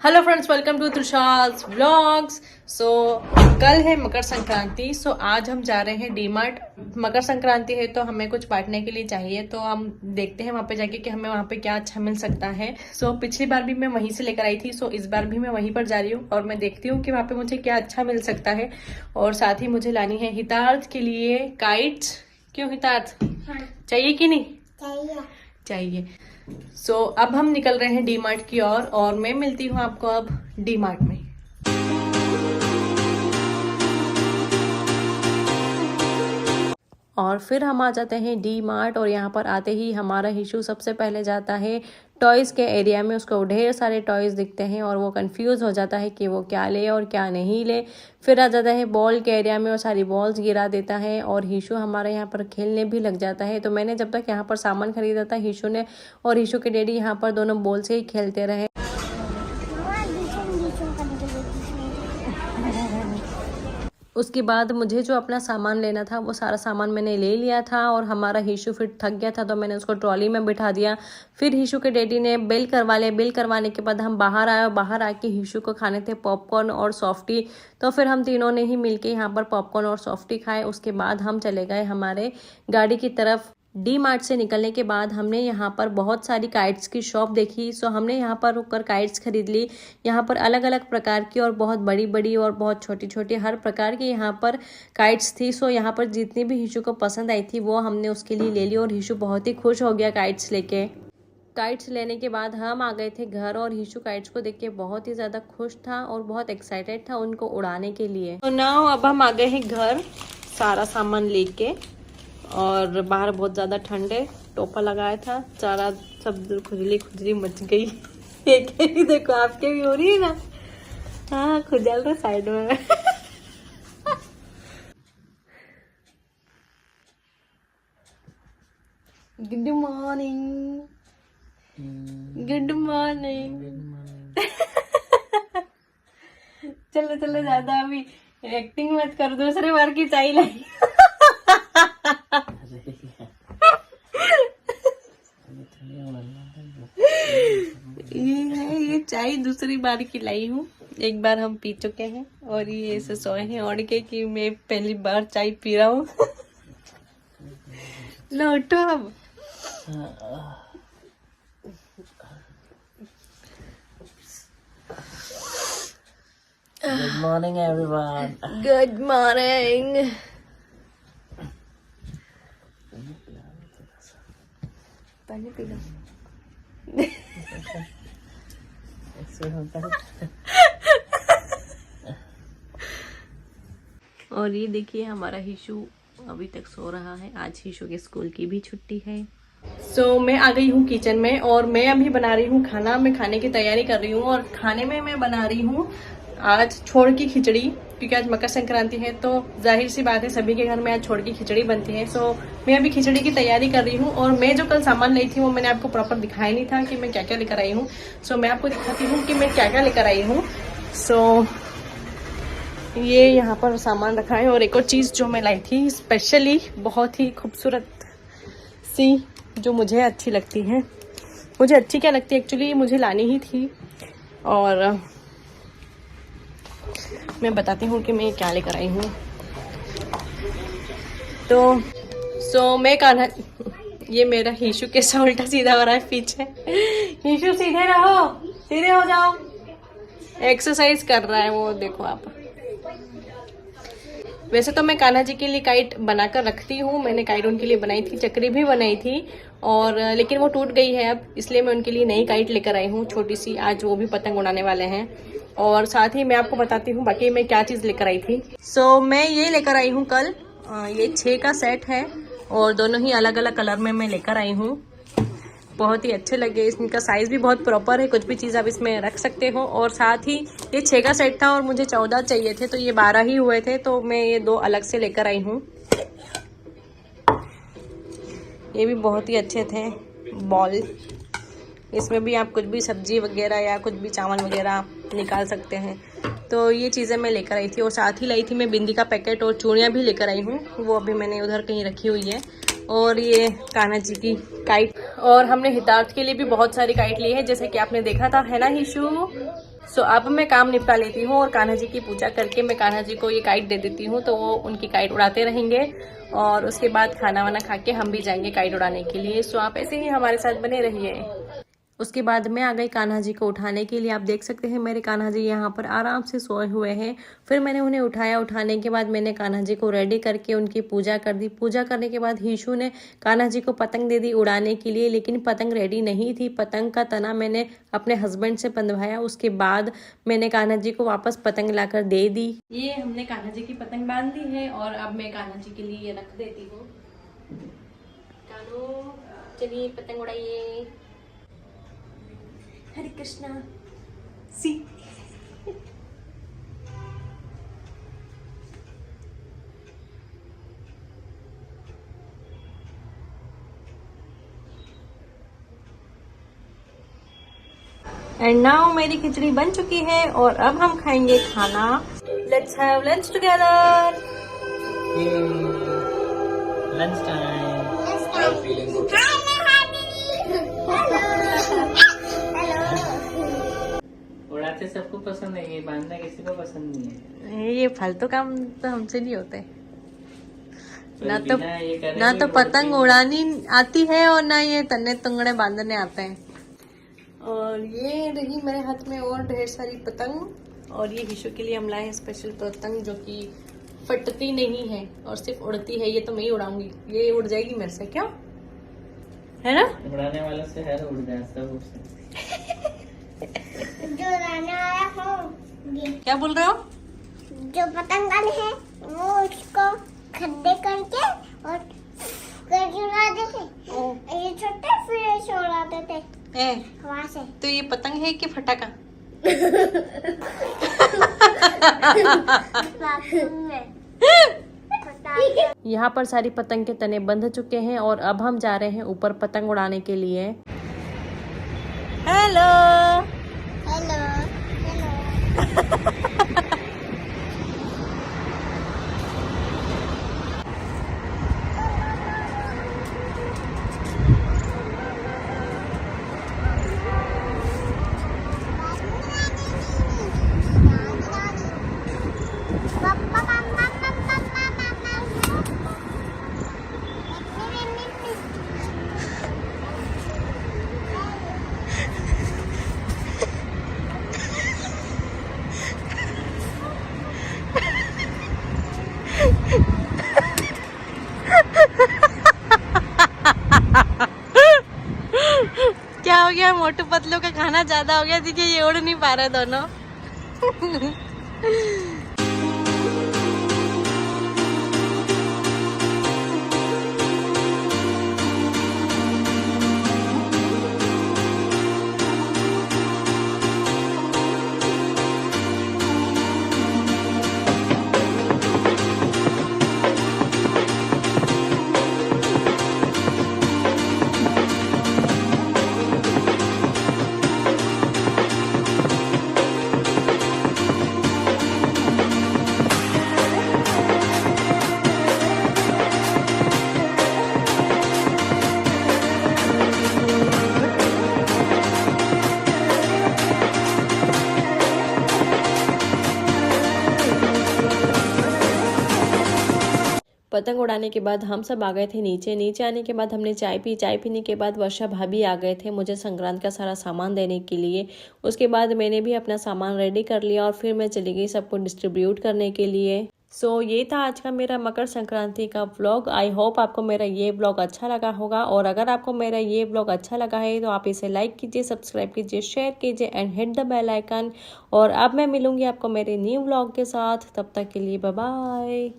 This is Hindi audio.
Hello friends, welcome to Tushar's vlogs. So कल है मकर संक्रांति। सो आज हम जा रहे हैं डी मार्ट। मकर संक्रांति है तो हमें कुछ बांटने के लिए चाहिए, तो हम देखते हैं वहाँ पे जाके कि हमें वहाँ पे क्या अच्छा मिल सकता है। सो पिछली बार भी मैं वहीं से लेकर आई थी, सो इस बार भी मैं वहीं पर जा रही हूँ और मैं देखती हूँ कि वहाँ पे मुझे क्या अच्छा मिल सकता है। और साथ ही मुझे लानी है हितार्थ के लिए काइट्स। क्यों हितार्थ? हाँ, चाहिए कि नहीं चाहिए। चाहिए? सो अब हम निकल रहे हैं डी मार्ट की ओर और मैं मिलती हूँ आपको अब डी मार्ट में। और फिर हम आ जाते हैं डी मार्ट और यहाँ पर आते ही हमारा हिशू सबसे पहले जाता है टॉयज़ के एरिया में। उसको ढेर सारे टॉयज़ दिखते हैं और वो कंफ्यूज हो जाता है कि वो क्या ले और क्या नहीं ले। फिर आ जाता है बॉल के एरिया में और सारी बॉल्स गिरा देता है और हिशू हमारा यहाँ पर खेलने भी लग जाता है। तो मैंने जब तक यहाँ पर सामान खरीदा था, हिशू ने और हिशू के डैडी यहाँ पर दोनों बॉल से ही खेलते रहे। उसके बाद मुझे जो अपना सामान लेना था वो सारा सामान मैंने ले लिया था और हमारा हिशू फिर थक गया था तो मैंने उसको ट्रॉली में बिठा दिया। फिर हिशू के डैडी ने बिल करवा लिया। बिल करवाने के बाद हम बाहर आए और बाहर आके हिशू को खाने थे पॉपकॉर्न और सॉफ्टी। तो फिर हम तीनों ने ही मिलके यहाँ पर पॉपकॉर्न और सॉफ्टी खाए। उसके बाद हम चले गए हमारे गाड़ी की तरफ। डी मार्ट से निकलने के बाद हमने यहाँ पर बहुत सारी काइट्स की शॉप देखी। सो हमने यहाँ पर रुककर काइट्स खरीद ली। यहाँ पर अलग अलग प्रकार की और बहुत बड़ी बड़ी और बहुत छोटी छोटी हर प्रकार की यहाँ पर काइट्स थी। सो यहाँ पर जितनी भी हिशू को पसंद आई थी वो हमने उसके लिए ले ली और हिशू बहुत ही खुश हो गया काइट्स लेके। काइट्स लेने के बाद हम आ गए थे घर और हिशू काइट्स को देख के बहुत ही ज़्यादा खुश था और बहुत एक्साइटेड था उनको उड़ाने के लिए। तो नाउ अब हम आ गए हैं घर सारा सामान लेके और बाहर बहुत ज़्यादा ठंड है। टोपा लगाया था, सारा सब खुजली खुजली मच गई। एक ही देखो, आपके भी हो रही है ना? हाँ, खुजल रहा साइड में। Good morning. Good morning. चलो चलो, ज्यादा अभी एक्टिंग मत कर, दूसरे बार की चाय लाई। ये चाय दूसरी बार की लाई हूँ। एक बार हम पी चुके हैं और ये ऐसे सोए हैं ओढ़ के कि मैं पहली बार चाय पी रहा हूँ। लो उठो अब। Good morning, everyone. Good morning. पानी पी लो। और ये देखिए हमारा हिशू अभी तक सो रहा है। आज हिशू के स्कूल की भी छुट्टी है। सो मैं आ गई हूँ किचन में और मैं अभी बना रही हूँ खाना। मैं खाने की तैयारी कर रही हूँ और खाने में मैं बना रही हूँ आज छोड़ की खिचड़ी, क्योंकि आज मकर संक्रांति है तो जाहिर सी बात है सभी के घर में आज छोड़ की खिचड़ी बनती है। सो मैं अभी खिचड़ी की तैयारी कर रही हूँ और मैं जो कल सामान लाई थी वो मैंने आपको प्रॉपर दिखाया नहीं था कि मैं क्या क्या लेकर आई हूँ। सो मैं आपको दिखाती हूँ कि मैं क्या क्या लेकर आई हूँ। सो ये यहाँ पर सामान रखा है और एक और चीज़ जो मैं लाई थी स्पेशली, बहुत ही खूबसूरत सी, जो मुझे अच्छी लगती है। मुझे अच्छी क्या लगती है, एक्चुअली मुझे लानी ही थी और मैं बताती हूँ कि मैं क्या लेकर आई हूँ। तो मैं कान्हा, ये मेरा हिशू कैसा उल्टा सीधा हो रहा है पीछे। हिशू सीधे रहो, सीधे हो जाओ। एक्सरसाइज कर रहा है वो, देखो आप। वैसे तो मैं कान्हा जी के लिए काइट बनाकर रखती हूँ। मैंने काइट उनके लिए बनाई थी, चक्री भी बनाई थी और लेकिन वो टूट गई है अब, इसलिए मैं उनके लिए नई काइट लेकर आई हूँ छोटी सी। आज वो भी पतंग उड़ाने वाले हैं। और साथ ही मैं आपको बताती हूँ बाकी मैं क्या चीज़ लेकर आई थी। सो मैं ये लेकर आई हूँ कल, ये 6 का सेट है और दोनों ही अलग अलग कलर में मैं लेकर आई हूँ। बहुत ही अच्छे लगे, इनका साइज़ भी बहुत प्रॉपर है, कुछ भी चीज़ आप इसमें रख सकते हो। और साथ ही ये 6 का सेट था और मुझे 14 चाहिए थे तो ये 12 ही हुए थे, तो मैं ये 2 अलग से लेकर आई हूँ। ये भी बहुत ही अच्छे थे बॉल। इसमें भी आप कुछ भी सब्जी वगैरह या कुछ भी चावल वगैरह निकाल सकते हैं। तो ये चीज़ें मैं लेकर आई थी और साथ ही लाई थी मैं बिंदी का पैकेट और चूड़ियाँ भी लेकर आई हूँ, वो अभी मैंने उधर कहीं रखी हुई है। और ये कान्हा जी की काइट, और हमने हितार्थ के लिए भी बहुत सारी काइट ली है जैसे कि आपने देखा था, है ना हिशू? सो अब मैं काम निपटा लेती हूँ और कान्हा जी की पूजा करके मैं कान्हा जी को ये काइट दे देती हूँ, तो वो उनकी काइट उड़ाते रहेंगे और उसके बाद खाना वाना खा के हम भी जाएंगे काइट उड़ाने के लिए। सो आप ऐसे ही हमारे साथ बने रहिए। उसके बाद मैं आ गई कान्हा जी को उठाने के लिए। आप देख सकते हैं मेरे कान्हा जी यहाँ पर आराम से सोए हुए हैं। फिर मैंने उन्हें उठाया। उठाने के बाद मैंने कान्हा जी को रेडी करके उनकी पूजा कर दी। पूजा करने के बाद हीशु ने कान्हा जी को पतंग दे दी उड़ाने के लिए, लेकिन पतंग रेडी नहीं थी। पतंग का तना मैंने अपने हस्बैंड से बंधवाया। उसके बाद मैंने कान्हा जी को वापस पतंग लाकर दे दी। ये हमने कान्हा जी की पतंग बांध दी है और अब मैं कान्हा जी के लिए ये रख देती हूँ। कान्हो चलिए पतंग उड़ाइए। हरे कृष्णा सी। एंड नाउ मेरी खिचड़ी बन चुकी है और अब हम खाएंगे खाना। Let's have lunch together. Lunch time. उड़ाते सबको पसंद है, ये बांधना किसी को पसंद नहीं है। ये फालतू काम तो हमसे नहीं होते। तो ना तो पतंग उड़ानी आती है और ना ये तन्ने तुंगड़े बांधने आते हैं। और ये रही मेरे हाथ में और ढेर सारी पतंग। और ये हिशु के लिए हम लाए हैं स्पेशल पतंग जो कि फटती नहीं है और सिर्फ उड़ती है। ये तो मैं ही उड़ाऊंगी, ये उड़ जाएगी मेरे से, क्यों है ना? उड़ाने वालों से है उड़ जाए सब उड़ सकते। जो उड़ाने वाला हो, क्या बोल रहे हो? जो पतंगन है वो उसको खड्डे करके और करके उड़ा देते। ये छोटे फिर ऐसे उड़ाते थे हवा से। तो ये पतंग है कि फटाका? यहाँ पर सारी पतंग के तने बंध चुके हैं और अब हम जा रहे हैं ऊपर पतंग उड़ाने के लिए। Hello hello hello. क्या हो गया? मोटू पतलू का खाना ज्यादा हो गया। देखिए ये उड़ नहीं पा रहे दोनों। पतंग उड़ाने के बाद हम सब आ गए थे नीचे। नीचे आने के बाद हमने चाय पी। चाय पीने के बाद वर्षा भाभी आ गए थे मुझे संक्रांत का सारा सामान देने के लिए। उसके बाद मैंने भी अपना सामान रेडी कर लिया और फिर मैं चली गई सबको डिस्ट्रीब्यूट करने के लिए। सो ये था आज का मेरा मकर संक्रांति का व्लॉग। आई होप आपको मेरा ये व्लॉग अच्छा लगा होगा और अगर आपको मेरा ये व्लॉग अच्छा लगा है तो आप इसे लाइक कीजिए, सब्सक्राइब कीजिए, शेयर कीजिए and hit the bell icon. और अब मैं मिलूंगी आपको मेरे न्यू व्लॉग के साथ। तब तक के लिए बाय बाय।